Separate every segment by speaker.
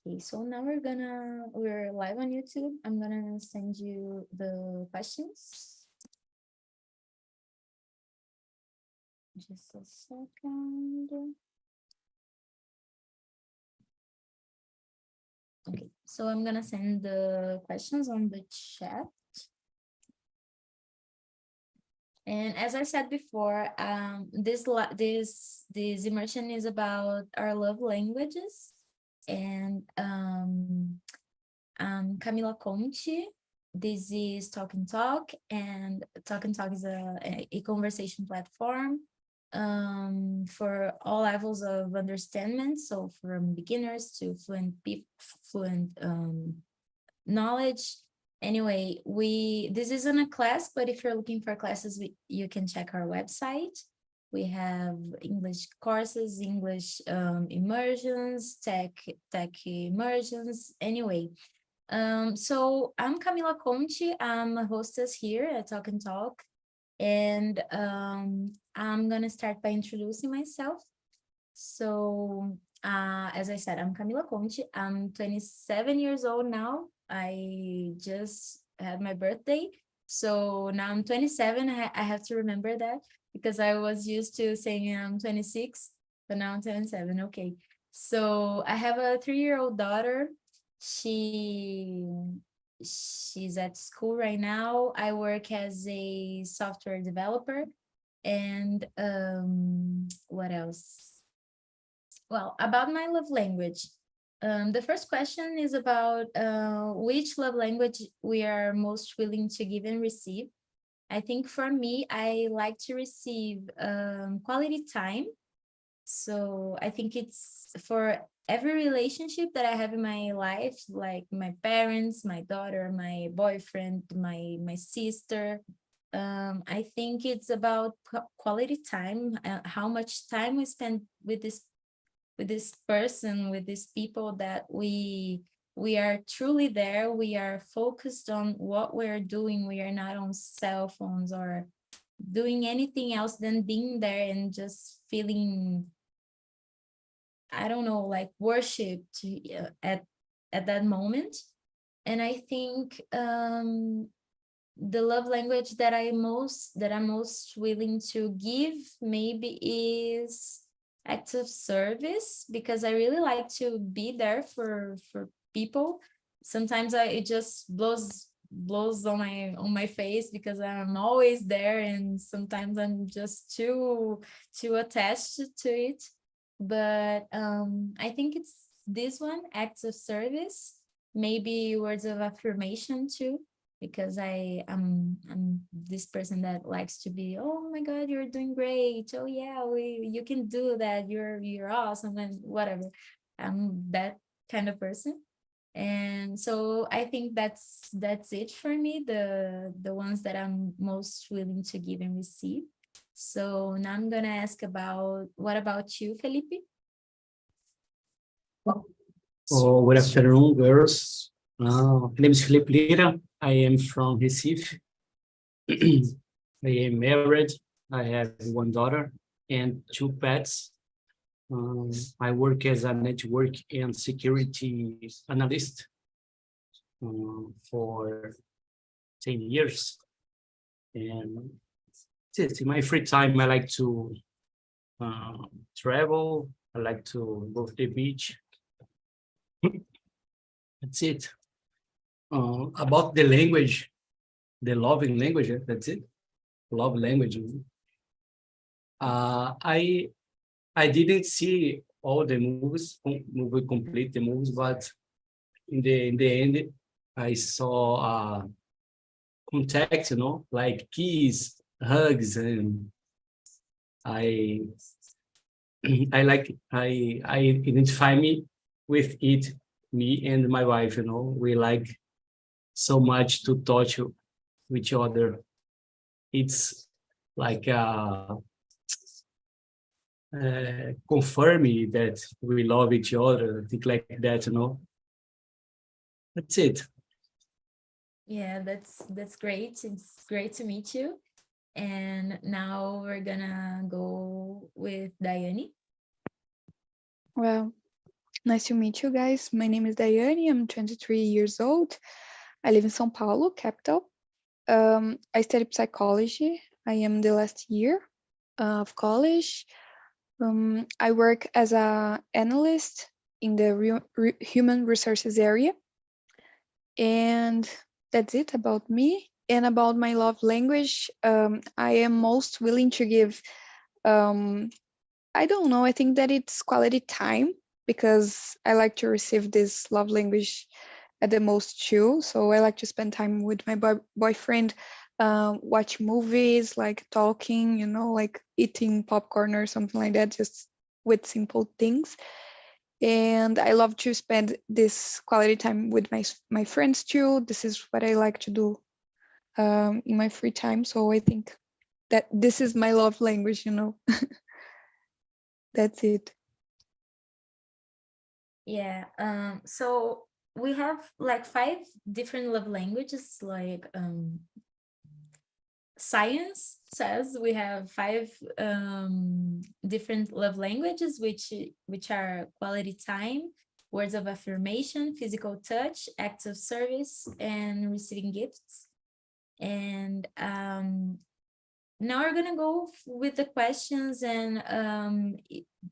Speaker 1: Okay, so now we're live on YouTube. I'm gonna send you the questions. Just a second. Okay, so I'm gonna send the questions on the chat. And as I said before, this immersion is about our love languages. And I'm Camila Conte. This is TALKNTALK, and TALKNTALK is a conversation platform for all levels of understanding. So from beginners to fluent knowledge. Anyway, this isn't a class, but if you're looking for classes, you can check our website. We have English courses, English immersions, tech immersions. Anyway, so I'm Camila Conte. I'm a hostess here at TALKNTALK, and I'm gonna start by introducing myself. So, as I said, I'm Camila Conte. I'm 27 years old now. I just had my birthday. So now I'm 27. I have to remember that because I was used to saying I'm 26, but now I'm 27. Okay. So I have a 3-year-old daughter. She's at school right now. I work as a software developer. And what else? Well, about my love language. The first question is about which love language we are most willing to give and receive. I think for me, I like to receive quality time. So I think it's for every relationship that I have in my life, like my parents, my daughter, my boyfriend, my sister. I think it's about quality time, how much time we spend with this person, with these people, that we are truly there. We are focused on what we're doing. We are not on cell phones or doing anything else than being there and just feeling, I don't know, like worshipped at that moment. And I think the love language that I'm most willing to give maybe is acts of service, because I really like to be there for people. Sometimes it just blows on my face because I'm always there, and sometimes I'm just too attached to it. But I think it's this one, acts of service, maybe words of affirmation too, because I'm this person that likes to be, oh my God, you're doing great. Oh yeah, you can do that. You're awesome and whatever. I'm that kind of person. And so I think that's it for me, the ones that I'm most willing to give and receive. So now I'm gonna ask about, what about you, Felipe?
Speaker 2: Oh, good afternoon, girls. My name is Felipe Lira. I am from Recife. I am married. I have one daughter and 2 pets. I work as a network and security analyst for 10 years. And in my free time, I like to travel. I like to go to the beach. That's it. About the language, the loving language, that's it. Love language. I didn't see all the movies, complete the movies, but in the end, I saw contact, like kiss, hugs, and I I identify me with it, me and my wife. We like so much to touch each other. It's like confirming that we love each other, think like that. That's it.
Speaker 1: Yeah, that's great. It's great to meet you. And now we're gonna go with Diane.
Speaker 3: Well, Nice to meet you guys. My name is Daiane. I'm 23 years old. I live in São Paulo, capital. I study psychology. I am the last year of college. I work as an analyst in the human resources area. And that's it about me. And about my love language, I am most willing to give, I don't know, I think that it's quality time, because I like to receive this love language at the most too. So I like to spend time with my boyfriend, watch movies, like talking, like eating popcorn or something like that, just with simple things. And I love to spend this quality time with my friends too. This is what I like to do in my free time. So I think that this is my love language. That's it.
Speaker 1: Yeah. So we have like 5 different love languages, like science says we have 5 different love languages, which are quality time, words of affirmation, physical touch, acts of service, and receiving gifts. And now we're gonna go with the questions, and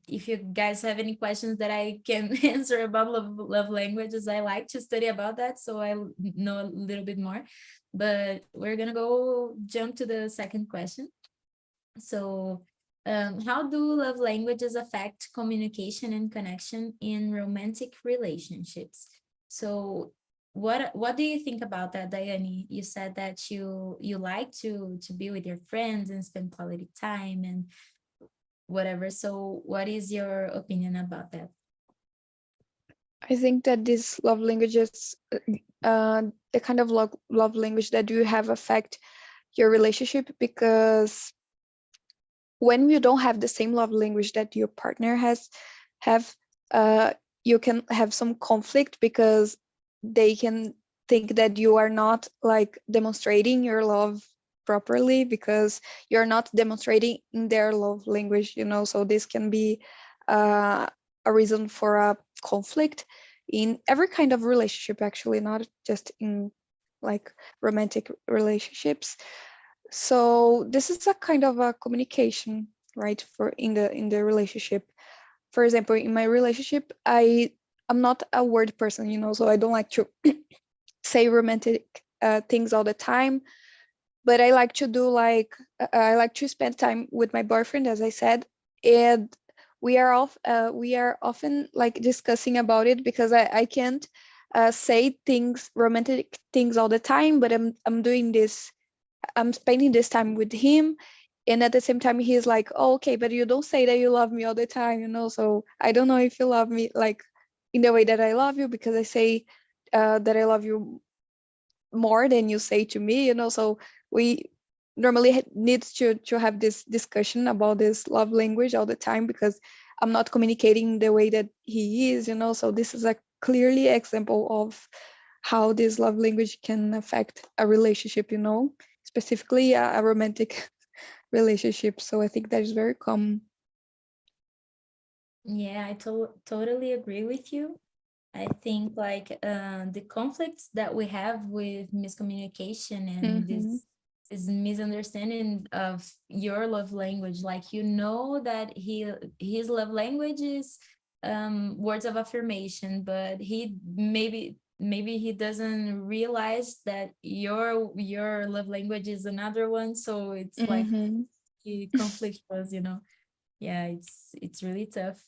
Speaker 1: if you guys have any questions that I can answer about love languages, I like to study about that, so I know a little bit more. But we're gonna go jump to the second question. So how do love languages affect communication and connection in romantic relationships? So what do you think about that, Daiane? You said that you like to be with your friends and spend quality time and whatever. So what is your opinion about that?
Speaker 3: I think that these love languages, the kind of love language that you have affect your relationship, because when you don't have the same love language that your partner have, you can have some conflict, because they can think that you are not like demonstrating your love properly, because you're not demonstrating in their love language, so this can be a reason for a conflict in every kind of relationship, actually, not just in like romantic relationships. So this is a kind of a communication, right, for in the relationship. For example, in my relationship, I'm not a word person, so I don't like to say romantic things all the time, but I like to do like I like to spend time with my boyfriend, as I said. And we are often like discussing about it, because I can't say things, romantic things all the time, but I'm doing this, I'm spending this time with him, and at the same time he's like, oh, okay, but you don't say that you love me all the time, so I don't know if you love me like in the way that I love you, because I say that I love you more than you say to me, so we normally needs to have this discussion about this love language all the time, because I'm not communicating the way that he is, so this is a clearly example of how this love language can affect a relationship, specifically a romantic relationship. So I think that is very common.
Speaker 1: Yeah, I totally agree with you. I think like the conflicts that we have with miscommunication and this misunderstanding of your love language, like that his love language is words of affirmation, but he maybe he doesn't realize that your love language is another one, so it's like he conflict us, Yeah, it's really tough.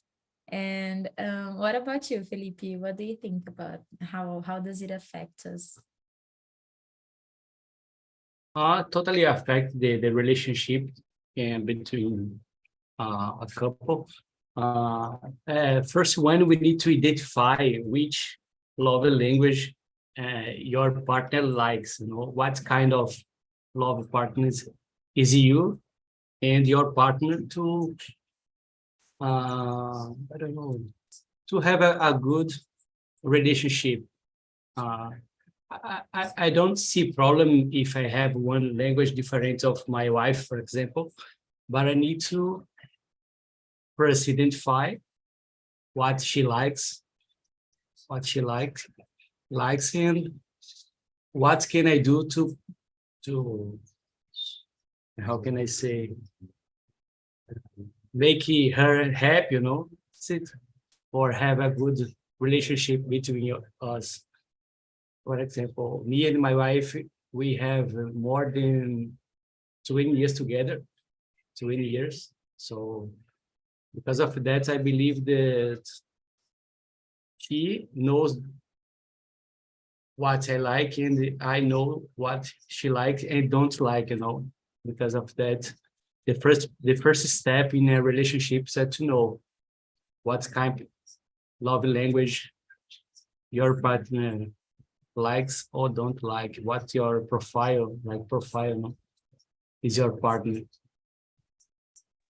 Speaker 1: And what about you, Felipe? What do you think about how does it affect us?
Speaker 2: Totally affect the relationship between a couple. First one, we need to identify which love language your partner likes. What kind of love partners is you and your partner to I don't know, to have a good relationship. I don't see problem if I have one language different of my wife, for example, but I need to first identify what she likes what she likes, and what can I do to how can I say, make her happy, you know, that's it, or have a good relationship between us. For example, me and my wife, we have more than 20 years together, 20 years. So because of that, I believe that she knows what I like and I know what she likes and don't like, you know. Because of that, the first step in a relationship is to know what kind of love language your partner likes or don't like, what your profile, no, is your partner.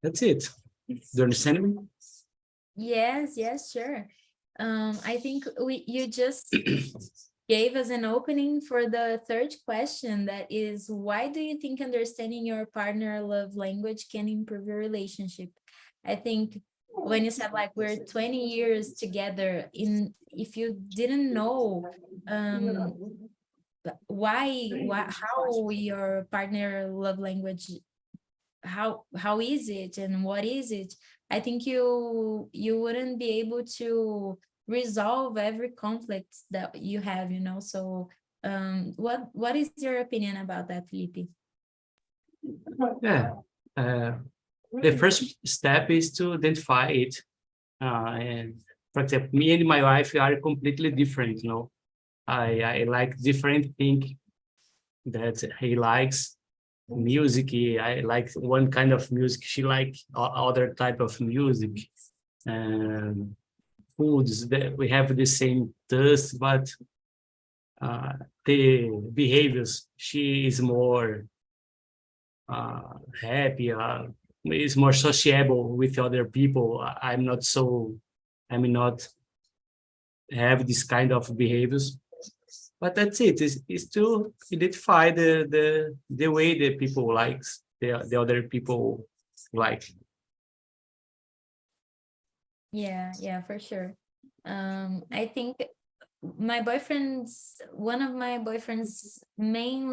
Speaker 2: That's it. Do you understand me?
Speaker 1: Yes, sure. I think you just gave us an opening for the third question, that is, why do you think understanding your partner love language can improve your relationship? I think when you said like we're 20 years together, if you didn't know how your partner love language, how is it and what is it, I think you wouldn't be able to resolve every conflict that you have, you know. So what is your opinion about that, Felipe?
Speaker 2: Yeah. The first step is to identify it. And for example, me and my wife are completely different, you know. I like different things that he likes. Music, I like one kind of music, she like other type of music. And foods, that we have the same taste, but the behaviors, she is more happy, is more sociable with other people. I'm not so, I'm not have this kind of behaviors. But that's it. Is to identify the way that people likes the other people like.
Speaker 1: Yeah, for sure. I think one of my boyfriend's main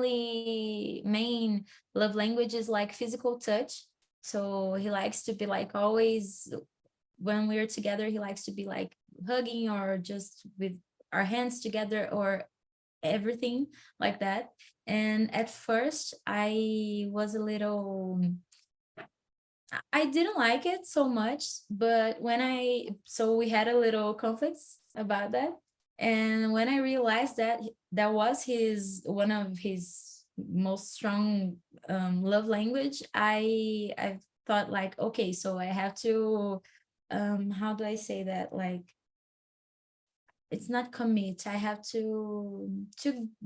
Speaker 1: love language is like physical touch. So he likes to be like always, when we're together, he likes to be like hugging or just with our hands together or everything like that. And at first I was a little, I didn't like it so much, but so we had a little conflicts about that. And when I realized that that was one of his most strong love language, I thought like, okay, so I have to, how do I say that? Like, it's not commit. I have to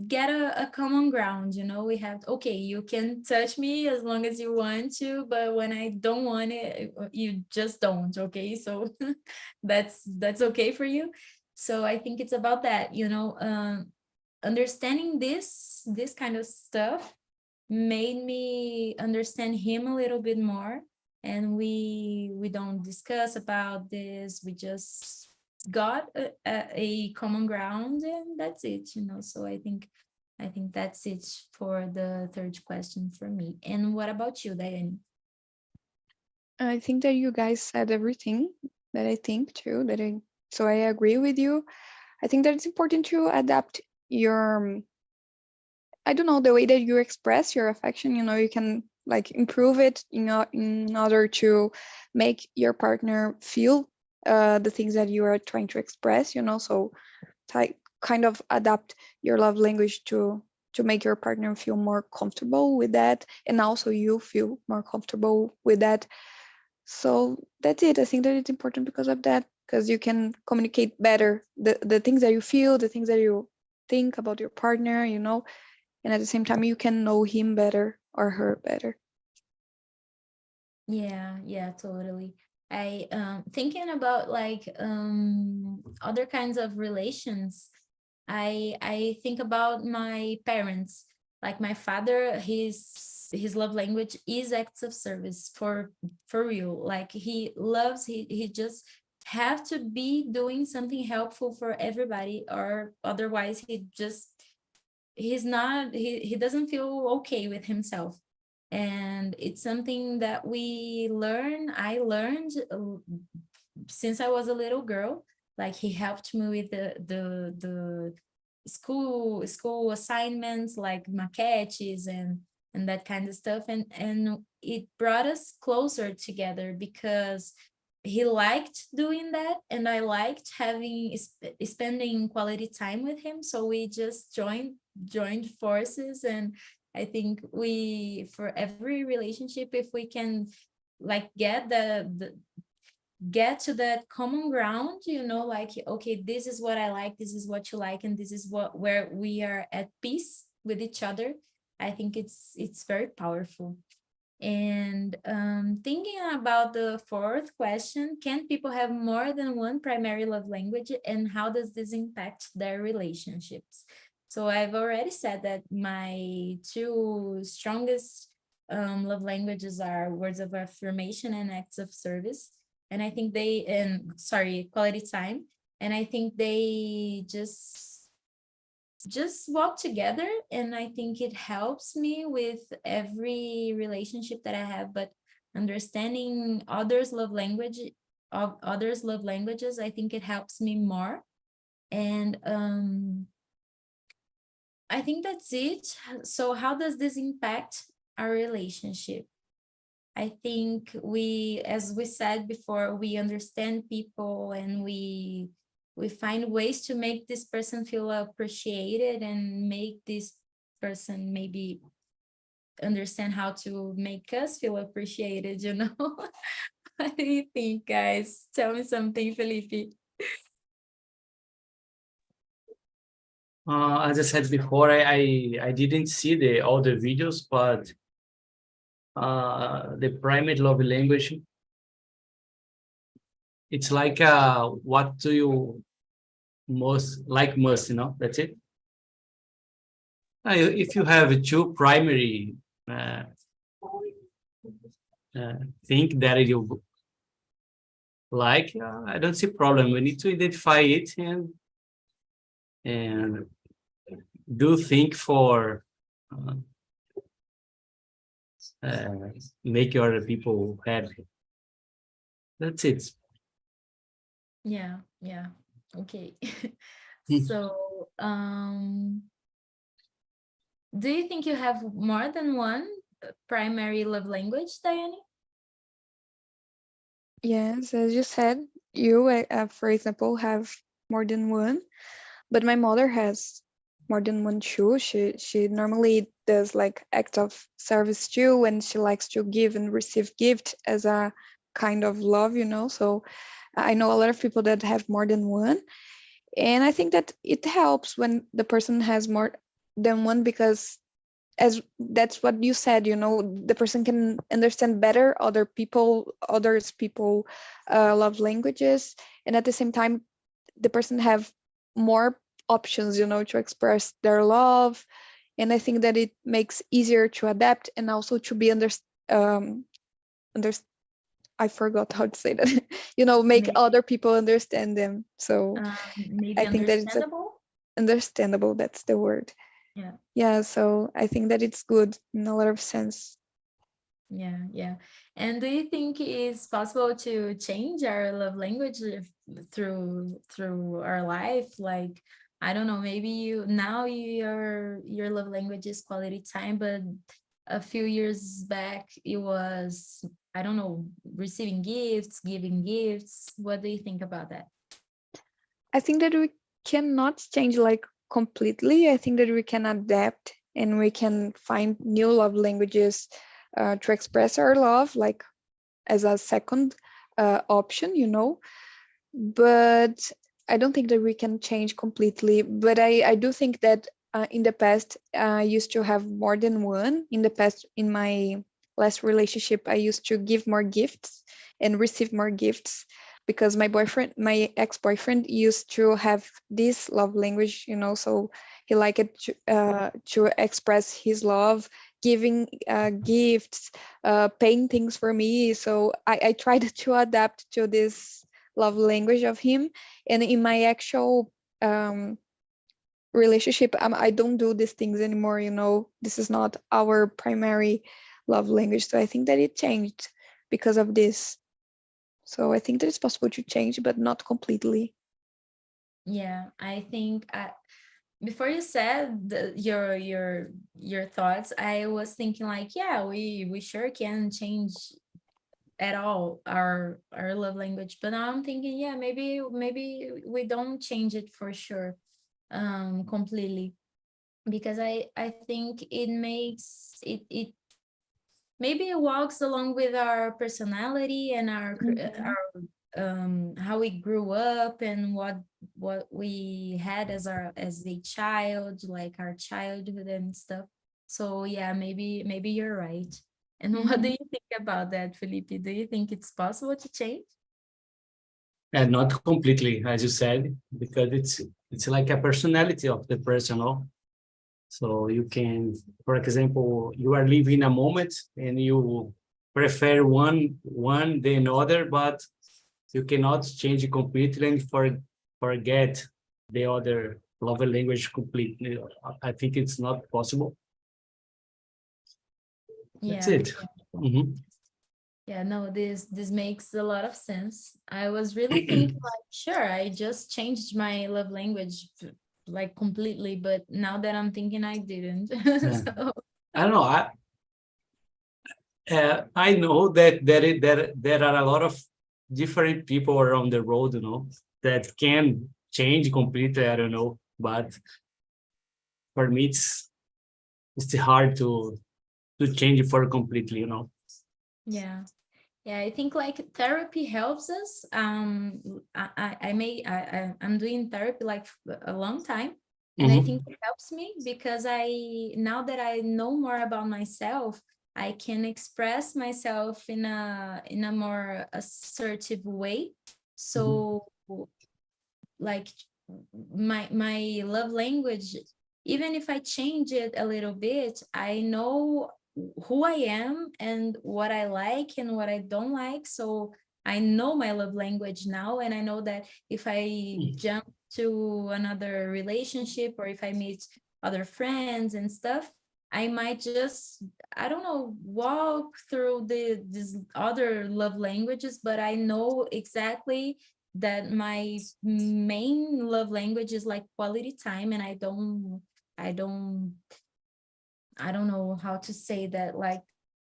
Speaker 1: get a common ground, you know. We have, okay, you can touch me as long as you want to, but when I don't want it, you just don't, okay? So that's okay for you. So I think it's about that, you know. Understanding this kind of stuff made me understand him a little bit more, and we don't discuss about this, we just got a common ground, and that's it, you know. So I think that's it for the third question for me. And what about you, Diane?
Speaker 3: I think that you guys said everything that I think too. So I agree with you. I think that it's important to adapt your, I don't know, the way that you express your affection. You know, you can like improve it in order to make your partner feel the things that you are trying to express. You know, so kind of adapt your love language to make your partner feel more comfortable with that, and also you feel more comfortable with that. So that's it. I think that it's important because of that, because you can communicate better the things that you feel, the things that you think about your partner, you know, and at the same time you can know him better or her better.
Speaker 1: Yeah, totally. I thinking about like other kinds of relations. I think about my parents. Like my father, his love language is acts of service, for real. Like he loves, he just have to be doing something helpful for everybody, or otherwise he doesn't feel okay with himself. And it's something that I learned since I was a little girl. Like, he helped me with the school assignments, like maquetes and that kind of stuff, and it brought us closer together because he liked doing that, and I liked spending quality time with him. So we just joined forces. And I think for every relationship, if we can like get get to that common ground, like, okay, this is what I like, this is what you like, and this is where we are at peace with each other, I think it's very powerful. And thinking about the fourth question, can people have more than one primary love language, and how does this impact their relationships? So I've already said that my two strongest love languages are words of affirmation and acts of service. And I think quality time. And I think they just walk together, and I think it helps me with every relationship that I have. But understanding others' love languages, I think it helps me more. And I think that's it. So how does this impact our relationship? I think as we said before, we understand people, and we find ways to make this person feel appreciated, and make this person maybe understand how to make us feel appreciated, What do you think, guys? Tell me something, Felipe.
Speaker 2: As I said before, I didn't see all the videos, but the primary love language, it's like what do you most, that's it. If you have two primary thing that you like, I don't see problem. We need to identify it and do think for make other people happy. That's it.
Speaker 1: Yeah. Okay. So, do you think you have more than one primary love language, Diane?
Speaker 3: Yes, as you said, for example, have more than one, but my mother has more than one too. She normally does like act of service too, and she likes to give and receive gift as a kind of love, So I know a lot of people that have more than one, and I think that it helps when the person has more than one, because as that's what you said, the person can understand better others people love languages, and at the same time the person have more options, to express their love. And I think that it makes easier to adapt, and also to be I forgot how to say that. Make
Speaker 1: Maybe,
Speaker 3: other people understand them. So
Speaker 1: maybe
Speaker 3: I think that it's
Speaker 1: understandable.
Speaker 3: understandable, that's the word. Yeah, so I think that it's good in a lot of sense.
Speaker 1: Yeah. And do you think it's possible to change our love language through our life? Like, I don't know, maybe your love language is quality time, but a few years back it was, I don't know, receiving gifts, giving gifts. What do you think about that?
Speaker 3: I think that we cannot change like completely. I think that we can adapt, and we can find new love languages to express our love, like as a second option, But I don't think that we can change completely. But I do think that in the past, I used to have more than one. In the past, in my last relationship, I used to give more gifts and receive more gifts, because my ex-boyfriend used to have this love language, so he liked it to express his love, giving gifts, paying things for me. So I tried to adapt to this love language of him. And in my actual relationship, I don't do these things anymore, you know. This is not our primary love language. So I think that it changed because of this. So I think that it's possible to change, but not completely.
Speaker 1: Yeah, I think before you said your thoughts, I was thinking like, yeah, we sure can change at all our love language. But now I'm thinking, yeah, maybe we don't change it for sure, completely, because I think it makes it maybe it walks along with our personality and our how we grew up and what we had as a child, like our childhood and stuff. So yeah, maybe you're right. And what do you think about that, Felipe? Do you think it's possible to change?
Speaker 2: And not completely, as you said, because it's like a personality of the person, no? So you can, for example, you are living a moment and you prefer one than other, but you cannot change it completely and forget the other love language completely. I think it's not possible. That's
Speaker 1: Yeah.
Speaker 2: it. Mhm.
Speaker 1: Yeah, no, this makes a lot of sense. I was really thinking like, sure, I just changed my love language like completely, but now that I'm thinking I didn't.
Speaker 2: Yeah.
Speaker 1: So
Speaker 2: I don't know. I know that there are a lot of different people around the world, you know, that can change completely. I don't know, but for me, it's hard to change it for completely, you know.
Speaker 1: yeah. Yeah, I think like therapy helps us. I'm doing therapy like a long time, and I think it helps me because now that I know more about myself, I can express myself in a more assertive way. So like my love language, even if I change it a little bit, I know who I am and what I like and what I don't like. So I know my love language now, and I know that if I jump to another relationship or if I meet other friends and stuff, I might just, I don't know, walk through these other love languages, but I know exactly that my main love language is like quality time, and I don't know how to say that, like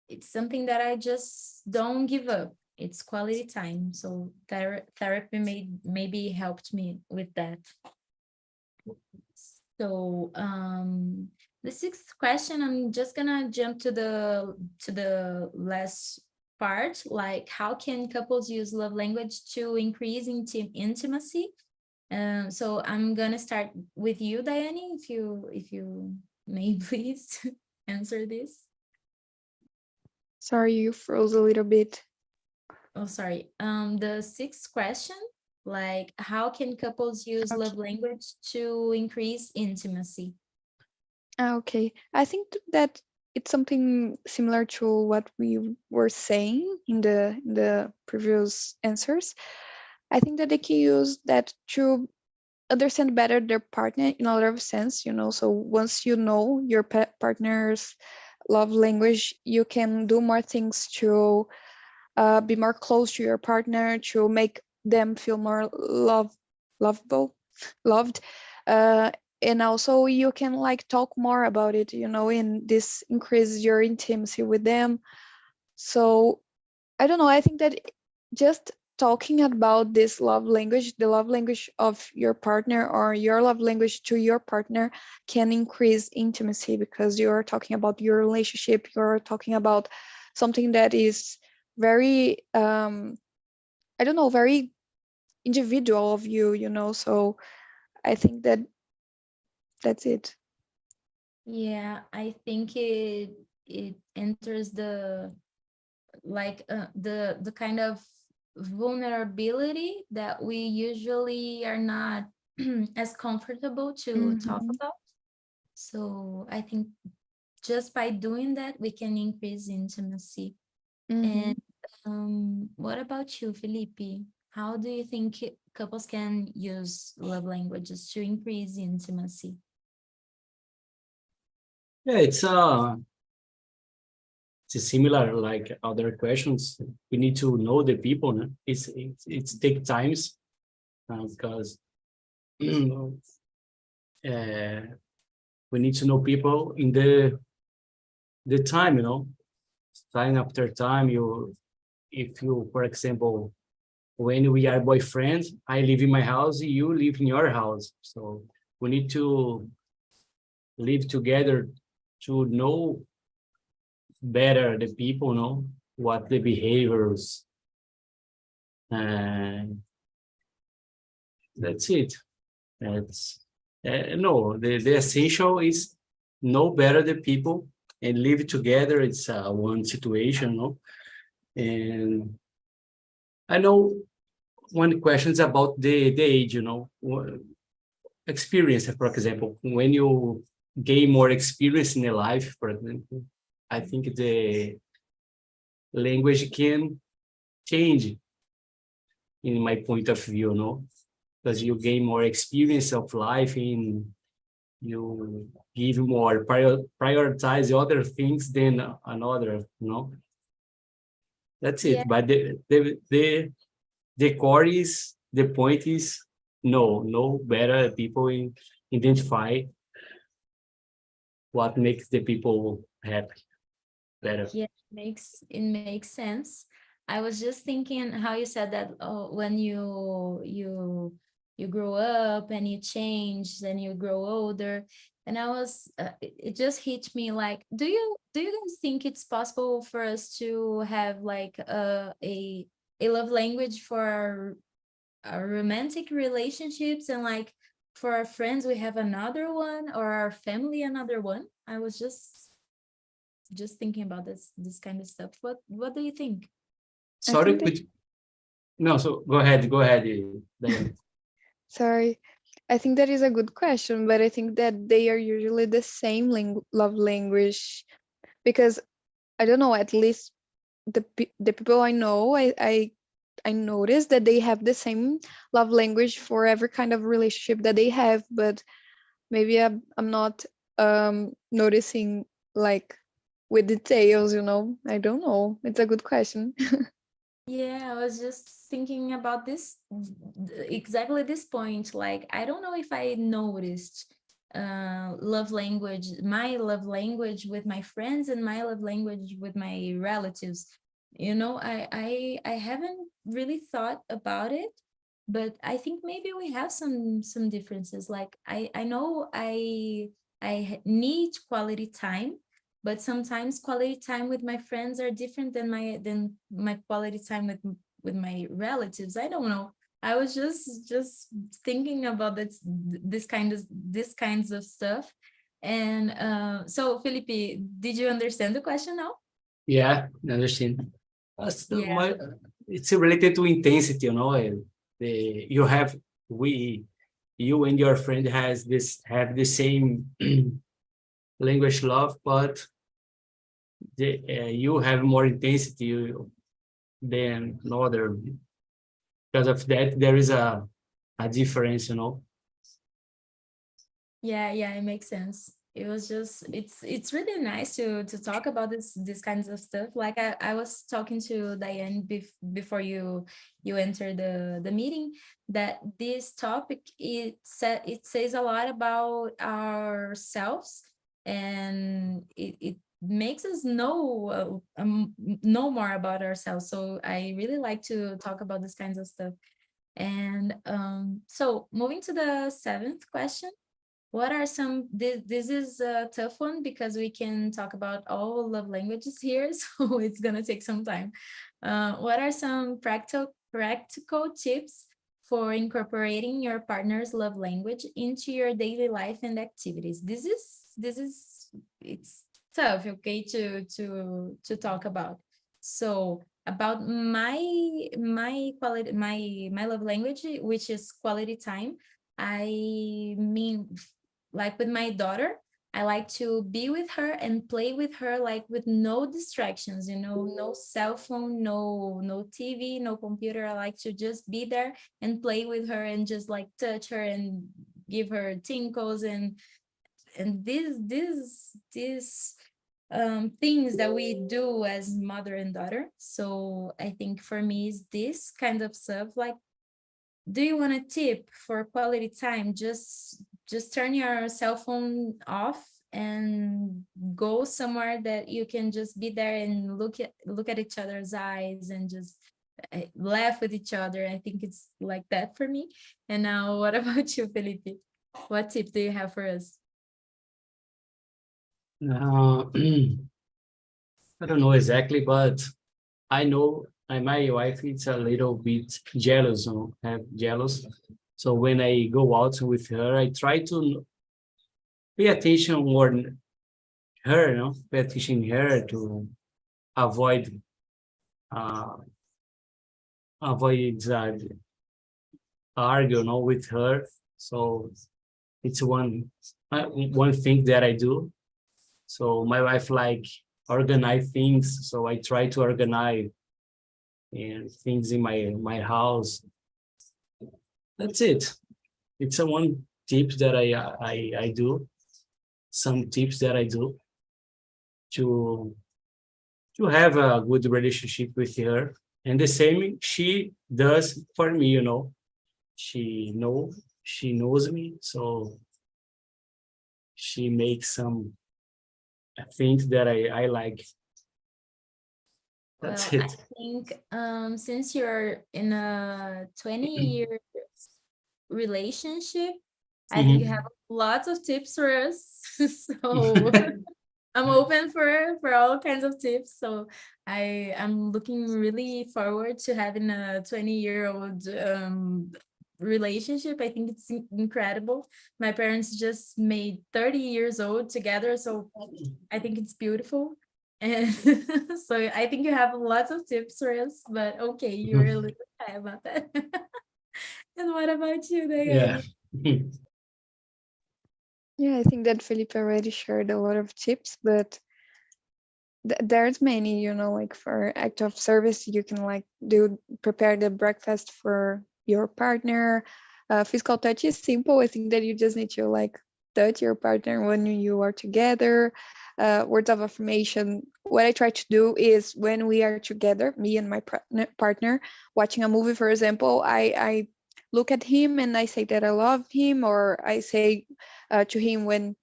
Speaker 1: it's something that I just don't give up. It's quality time. So therapy maybe helped me with that. So the sixth question, I'm just gonna jump to the last part, like how can couples use love language to increase intimacy? So I'm gonna start with you, Diane, if you may please answer this.
Speaker 3: Sorry, you froze a little bit.
Speaker 1: Oh, sorry. The sixth question, like how can couples use
Speaker 3: Okay.
Speaker 1: love language to increase intimacy?
Speaker 3: Okay, I think that it's something similar to what we were saying in the previous answers. I think that they can use that to understand better their partner in a lot of sense, you know. So once you know your partner's love language, you can do more things to be more close to your partner, to make them feel more lovable, loved. And also you can like talk more about it, you know, and this increases your intimacy with them. So I don't know, I think that just talking about this love language, the love language of your partner or your love language to your partner, can increase intimacy because you're talking about your relationship, you're talking about something that is very I don't know, very individual of you, you know. So I think that that's it.
Speaker 1: Yeah, I think it enters the kind of vulnerability that we usually are not as comfortable to talk about. So I think just by doing that, we can increase intimacy. And what about you, Felipe? How do you think couples can use love languages to increase intimacy?
Speaker 2: Yeah, it's similar like other questions. We need to know the people. No? It's take times because we need to know people in the time, time after time. If you, for example, when we are boyfriends, I live in my house, you live in your house. So we need to live together to know better the people, what the behaviors, and that's it. That's no, the essential is know better the people and live together. It's one situation, no? And I know one question is about the age, experience, for example, when you gain more experience in your life, for example, I think the language can change in my point of view, because you gain more experience of life and you give more prioritize other things than another, That's
Speaker 1: Yeah,
Speaker 2: it. But the core is the point is know better people and identify what makes the people happy better.
Speaker 1: yeah, it makes sense. I was just thinking how you said that when you grow up and you change, then you grow older, and I was it just hit me like, do you guys think it's possible for us to have like a love language for our romantic relationships, and like for our friends we have another one, or our family another one? I was just thinking about this kind of stuff. What do you think?
Speaker 3: I
Speaker 2: Sorry,
Speaker 3: think that,
Speaker 2: no, so go ahead, Diane.
Speaker 3: sorry, I think that is a good question, but I think that they are usually the same love language because I don't know, at least the people I know, I noticed that they have the same love language for every kind of relationship that they have, but maybe I'm not noticing like with details, I don't know. It's a good question.
Speaker 1: Yeah, I was just thinking about this, exactly this point. Like, I don't know if I noticed my love language with my friends and my love language with my relatives. I haven't really thought about it, but I think maybe we have some differences. Like, I know need quality time, but sometimes quality time with my friends are different than my quality time with my relatives. I don't know. I was just thinking about this kinds of stuff. And so Felipe, did you understand the question now?
Speaker 2: Yeah, I understand.
Speaker 1: Yeah.
Speaker 2: It's related to intensity, you have you and your friend have the same language love, but you have more intensity than another. Because of that, there is a difference,
Speaker 1: Yeah, it makes sense. It was just it's really nice to talk about this kinds of stuff. Like I was talking to Diane before you enter the meeting, that this topic it says a lot about ourselves, and it makes us know more about ourselves. So I really like to talk about this kinds of stuff. And so moving to the seventh question, what are this is a tough one because we can talk about all love languages here, so it's gonna take some time. What are some practical tips for incorporating your partner's love language into your daily life and activities? This is it's tough, okay, to talk about. So about my quality my love language, which is quality time. I mean, like with my daughter, I like to be with her and play with her, like with no distractions, no cell phone, no TV, no computer. I like to just be there and play with her and just like touch her and give her tinkles and these things that we do as mother and daughter. So I think for me is this kind of stuff, like, do you want a tip for quality time? Just turn your cell phone off and go somewhere that you can just be there and look at each other's eyes and just laugh with each other. I think it's like that for me. And now, what about you, Felipe? What tip do you have for us?
Speaker 2: I don't know exactly, but I know my wife is a little bit jealous, jealous. So when I go out with her, I try to pay attention on her, pay attention to her to avoid uh, avoid argue, with her. So it's one thing that I do. So my wife like organize things, so I try to organize and things in my house. That's it. It's a one tip that I do. Some tips that I do to have a good relationship with her, and the same she does for me. She knows me, so she makes some things that I like. That's
Speaker 1: Well, I
Speaker 2: it.
Speaker 1: think since you're in a 20-year relationship, I think you have lots of tips for us. So I'm open for all kinds of tips. So I'm looking really forward to having a 20-year-old relationship. I think it's incredible. My parents just made 30 years old together, so I think it's beautiful. And so I think you have lots of tips for us, but okay, you're a little shy about that. And what about you,
Speaker 2: Yeah.
Speaker 1: Diane?
Speaker 3: Yeah, I think that Felipe already shared a lot of tips, but there's many, like for act of service, you can like prepare the breakfast for your partner. Physical touch is simple. I think that you just need to like touch your partner when you are together. Words of affirmation. What I try to do is when we are together, me and my partner, watching a movie, for example, I look at him and I say that I love him, or I say to him when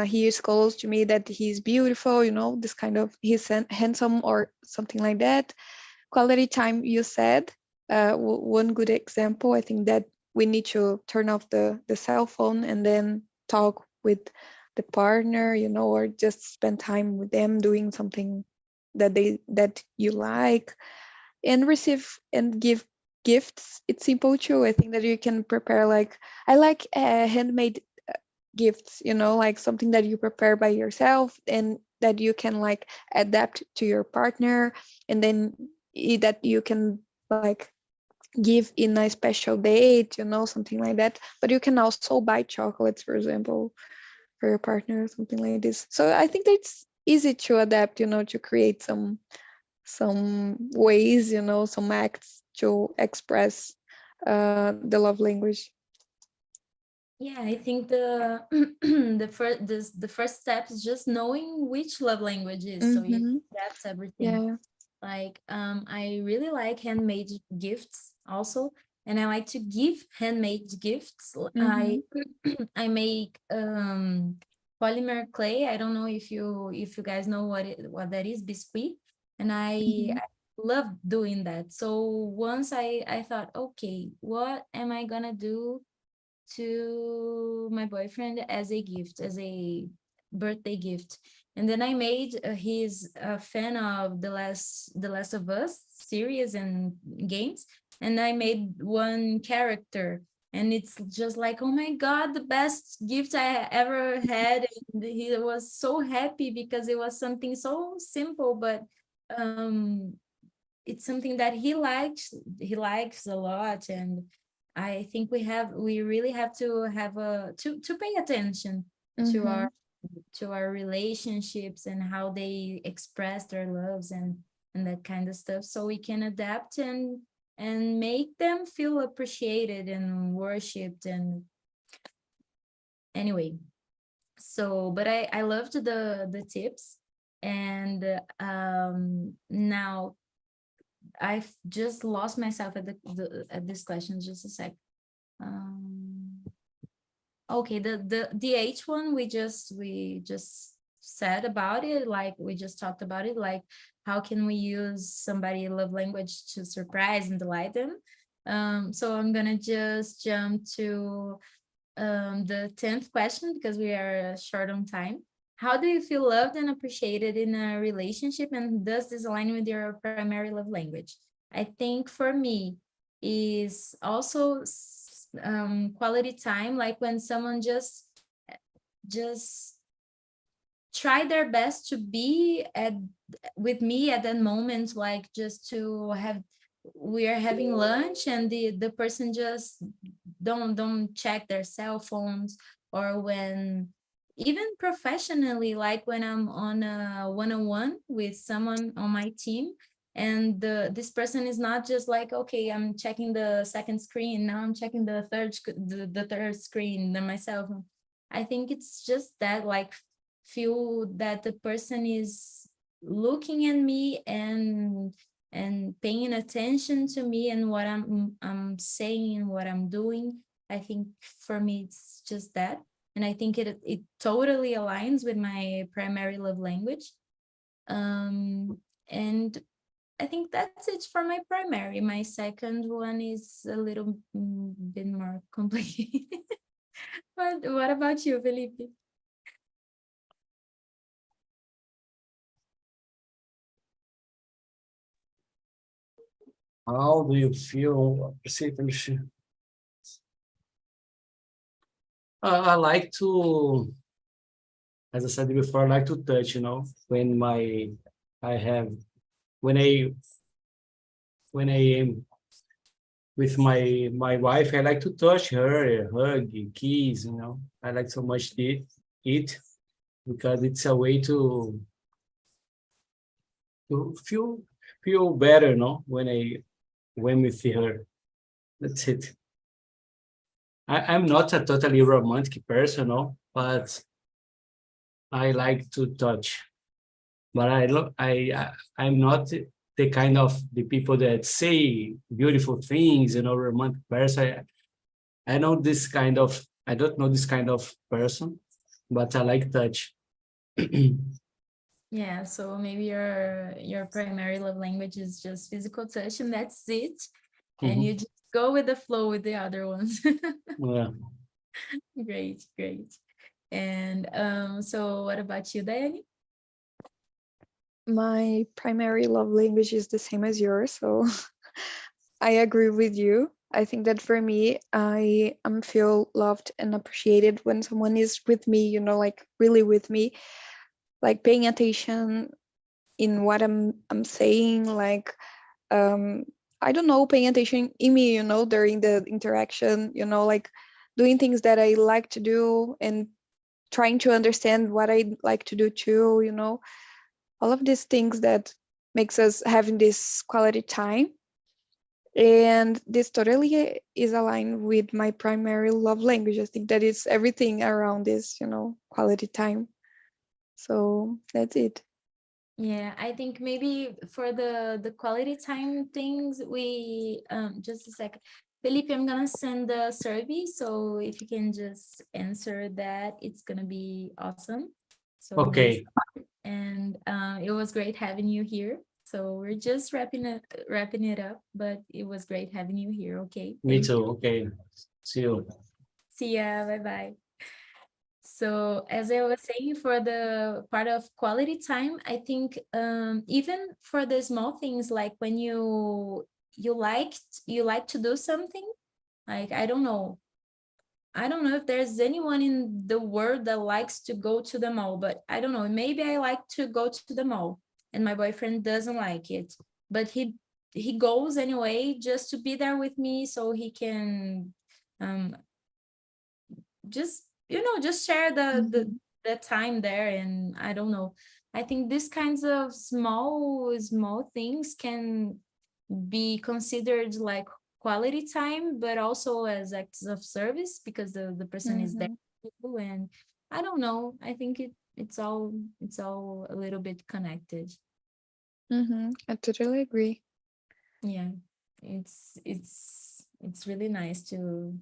Speaker 3: he is close to me that he's beautiful, this kind of he's handsome or something like that. Quality time, you said, one good example. I think that we need to turn off the cell phone and then talk with the partner, or just spend time with them doing something that you like, and receive and give gifts. It's simple too. I think that you can prepare, like, I like handmade gifts, like something that you prepare by yourself and that you can like adapt to your partner, and then that you can like give in a special date, something like that. But you can also buy chocolates, for example, for your partner, something like this. So I think that's easy to adapt, to create some ways, some acts to express the love language.
Speaker 1: Yeah, I think the the first step is just knowing which love language is, so you
Speaker 3: Mm-hmm.
Speaker 1: adapt everything.
Speaker 3: Yeah.
Speaker 1: Like I really like handmade gifts also, and I like to give handmade gifts.
Speaker 3: Mm-hmm.
Speaker 1: I make polymer clay. I don't know if you guys know what that is, biscuit, and
Speaker 3: Mm-hmm.
Speaker 1: I love doing that. So once I thought, okay, what am I gonna do to my boyfriend as a gift, as a birthday gift? And then I made he's a fan of the Last of Us series and games, and I made one character, and it's just like, oh my god, the best gift I ever had. And he was so happy because it was something so simple, but um it's something that he likes a lot. And I think we really have to have to pay attention to
Speaker 3: Mm-hmm.
Speaker 1: our to our relationships and how they express their loves and that kind of stuff, so we can adapt and make them feel appreciated and worshipped. And anyway, so but I loved the tips. And now I've just lost myself at at this question. Just a sec. Okay, the H one, we just said about it, like we just talked about it, like how can we use somebody's love language to surprise and delight them. So I'm gonna just jump to the 10th question, because we are short on time. How do you feel loved and appreciated in a relationship, and does this align with your primary love language? I think for me is also quality time, like when someone just try their best to be with me at that moment, like just to have, we are having lunch and the person just don't check their cell phones, or when even professionally, like when I'm on a one-on-one with someone on my team, and this person is not just like, okay, I'm checking the second screen, now I'm checking the third screen, then my cell phone. I think it's just that, like, feel that the person is looking at me and paying attention to me and what I'm saying and what I'm doing. I think for me it's just that, and I think it totally aligns with my primary love language. And I think that's it for my primary. My second one is a little bit more complicated. But what about you, Felipe?
Speaker 2: How do you feel? I like to, as I said before, I like to touch, when I am with my wife, I like to touch her, hug, kiss, I like so much it because it's a way to feel better, when we see her. That's it. I'm not a totally romantic person, but I like to touch. But I'm not the kind of the people that say beautiful things, romantic person. I don't know this kind of person, but I like touch.
Speaker 1: Yeah, so maybe your primary love language is just physical touch, and that's it. And you just go with the flow with the other ones.
Speaker 2: Yeah.
Speaker 1: Great, great. And so what about you, Diane?
Speaker 3: My primary love language is the same as yours, so I agree with you. I think that for me, I feel loved and appreciated when someone is with me, like really with me, like paying attention in what I'm saying, like I don't know, paying attention in me, during the interaction, like doing things that I like to do and trying to understand what I like to do too, all of these things that makes us having this quality time. And this totally is aligned with my primary love language. I think that it's everything around this, quality time. So that's it.
Speaker 1: Yeah, I think maybe for the quality time things, we just a second. Felipe, I'm gonna send the survey, so if you can just answer that, it's gonna be awesome. So
Speaker 2: Okay.
Speaker 1: and it was great having you here. So we're just wrapping it up, but it was great having you here. Okay.
Speaker 2: Me
Speaker 1: Thank
Speaker 2: too.
Speaker 1: you.
Speaker 2: Okay. See you.
Speaker 1: See ya. Bye bye. So as I was saying, for the part of quality time, I think even for the small things, like when you like to do something, like I don't know if there's anyone in the world that likes to go to the mall, but I don't know, maybe I like to go to the mall and my boyfriend doesn't like it, but he goes anyway just to be there with me, so he can just just share the the time there, and I don't know. I think these kinds of small things can be considered like quality time, but also as acts of service because the person is there with you. And I don't know. I think it's all a little bit connected.
Speaker 3: I totally agree.
Speaker 1: Yeah, it's really nice to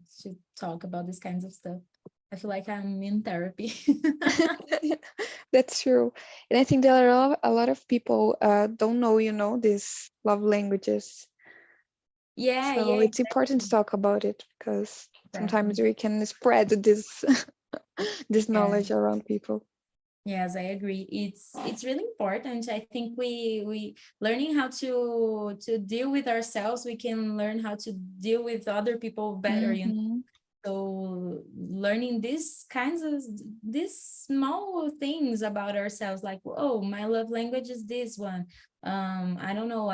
Speaker 1: talk about these kinds of stuff. I feel like I'm in therapy.
Speaker 3: That's true. And I think there are a lot of people don't know, these love languages.
Speaker 1: Yeah,
Speaker 3: So
Speaker 1: yeah,
Speaker 3: it's important to talk about it because sometimes
Speaker 1: exactly.
Speaker 3: we can spread this this
Speaker 1: Yeah.
Speaker 3: knowledge around people.
Speaker 1: Yes, I agree. It's really important. I think we learning how to deal with ourselves, we can learn how to deal with other people better, you know.
Speaker 3: Mhm.
Speaker 1: So learning these small things about ourselves, like, oh, my love language is this one. I don't know,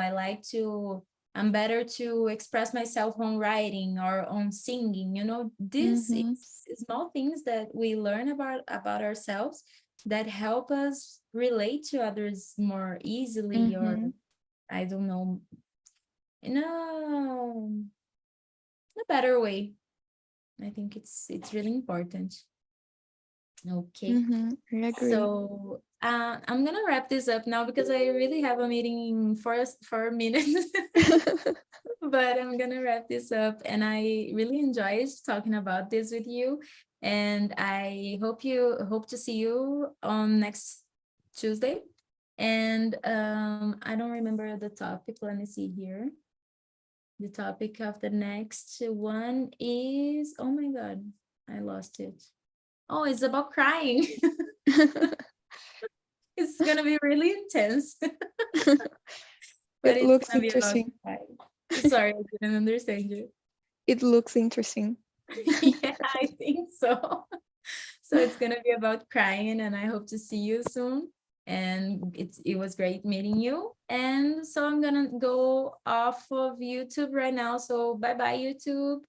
Speaker 1: I'm better to express myself on writing or on singing, you know. This
Speaker 3: Mhm.
Speaker 1: is small things that we learn about ourselves that help us relate to others more easily, or
Speaker 3: Mhm.
Speaker 1: I don't know, in a better way. I think it's really important. Okay.
Speaker 3: Mhm. I agree.
Speaker 1: So I'm gonna wrap this up now because I really have a meeting in 4 minutes. But I'm gonna wrap this up, and I really enjoyed talking about this with you. And I hope to see you on next Tuesday. And I don't remember the topic. Let me see here. The topic of the next one is, oh my God, I lost it. Oh, it's about crying. It's gonna be really intense, but
Speaker 3: It
Speaker 1: it's
Speaker 3: looks
Speaker 1: gonna be about
Speaker 3: interesting.
Speaker 1: crying. Sorry, I didn't understand you.
Speaker 3: It looks interesting.
Speaker 1: Yeah, I think so. So it's gonna be about crying, and I hope to see you soon. And it was great meeting you. And so I'm gonna go off of YouTube right now. So bye bye, YouTube.